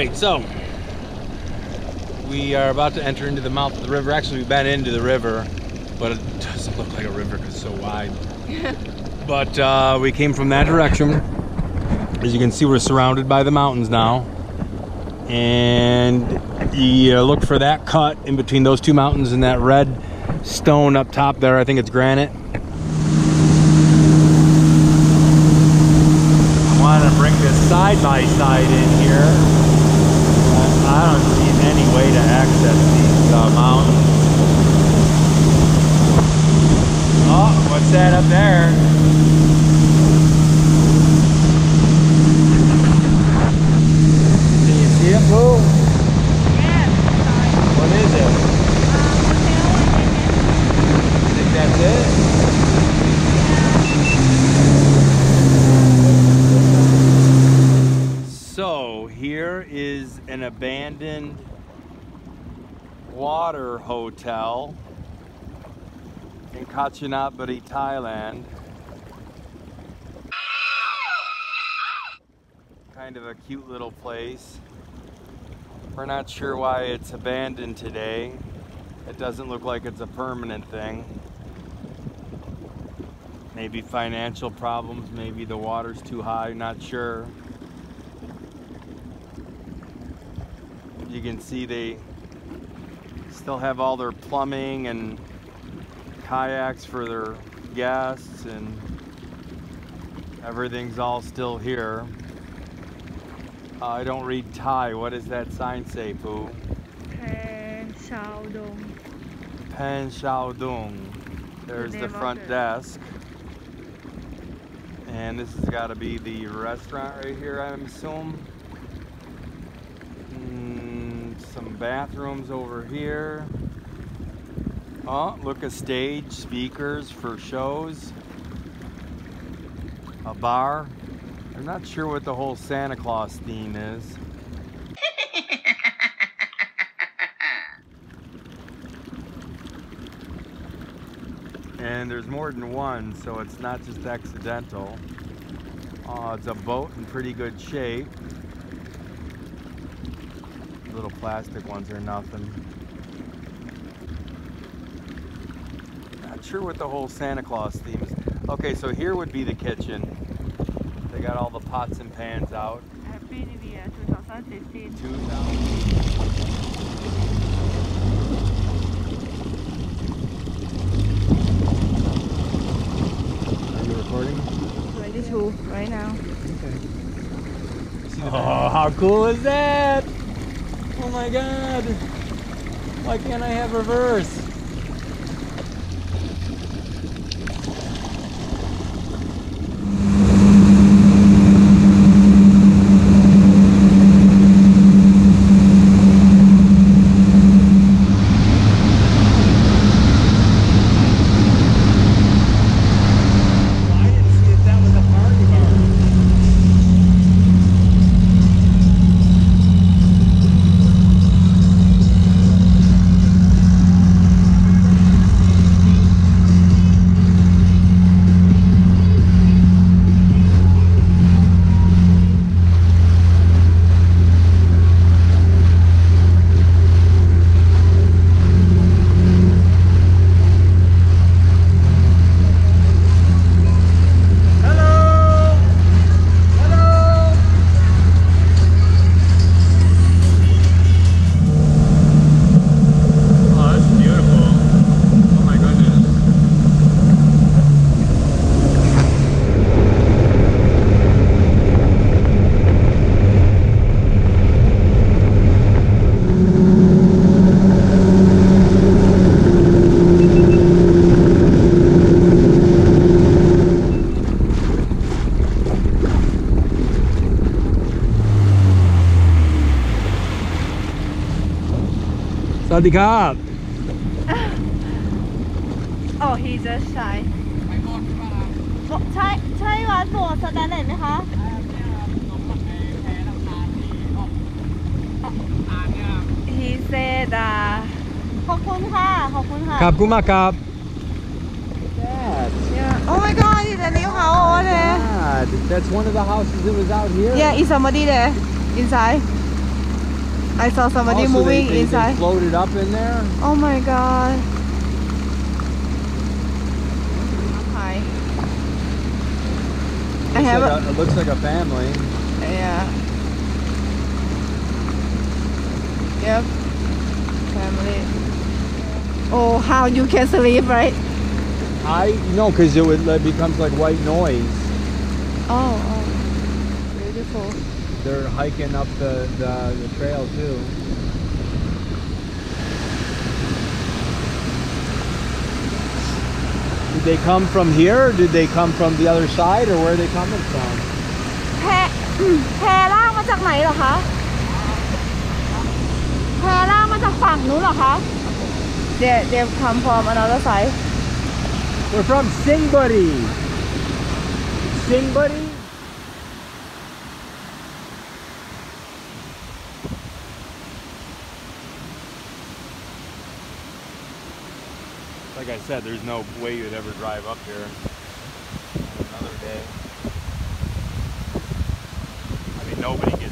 right, so we are about to enter into the mouth of the river. Actually, we've been into the river, but it doesn't look like a river because it's so wide. But we came from that direction. As you can see, we're surrounded by the mountains now. And you look for that cut in between those two mountains and that red stone up top there. I think it's granite. I want to bring this side by side in here. I don't see any way to access these mountains. Oh, what's that up there? Can you see it, Boo? Yeah. What is it? I think that's it. So here is an abandoned water hotel in Kanchanaburi, Thailand. Kind of a cute little place. We're not sure why it's abandoned today. It doesn't look like it's a permanent thing. Maybe financial problems, maybe the water's too high, not sure. You can see they still have all their plumbing and kayaks for their guests, and everything's all still here. I don't read Thai. What does that sign say, Pooh? Pan Shao Dong. Pan Shao Dung. There's the front desk. And this has got to be the restaurant right here, I assume. Some bathrooms over here. Oh, look, a stage, speakers for shows. A bar. I'm not sure what the whole Santa Claus theme is. And there's more than one, so it's not just accidental. Oh, it's a boat in pretty good shape. Little plastic ones are nothing. Not sure what the whole Santa Claus theme is. Okay, so here would be the kitchen. They got all the pots and pans out. Happy New Year 2015. 2000. Are you recording? 22 right now. Okay. Oh, how cool is that? Oh my God. Why can't I have reverse? Sawadee krap. Oh, he just shy. ใช่วัดโบสถ์สแตนเลสไหมคะ He said ขอบคุณค่ะขอบคุณค่ะ ขอบคุณมากครับ Oh my God, it's a new house over there. God, that's one of the houses that was out here. Yeah, is somebody there inside? I saw somebody Also, moving they inside. floated up in there. Oh my god. Hi. I have It looks like a family. yeah. Yep. Family. Oh, how you can sleep, right? Because it becomes like white noise. Oh, beautiful. They're hiking up the trail too. Did they come from here, or did they come from the other side, or where are they coming from? แพแพล่างมาจากไหนเหรอคะแพล่างมาจากฝั่งนู้นเหรอคะ They come from another side. We're from Singbuddy. Singbuddy? Like I said, there's no way you'd ever drive up here on another day. I mean, nobody gets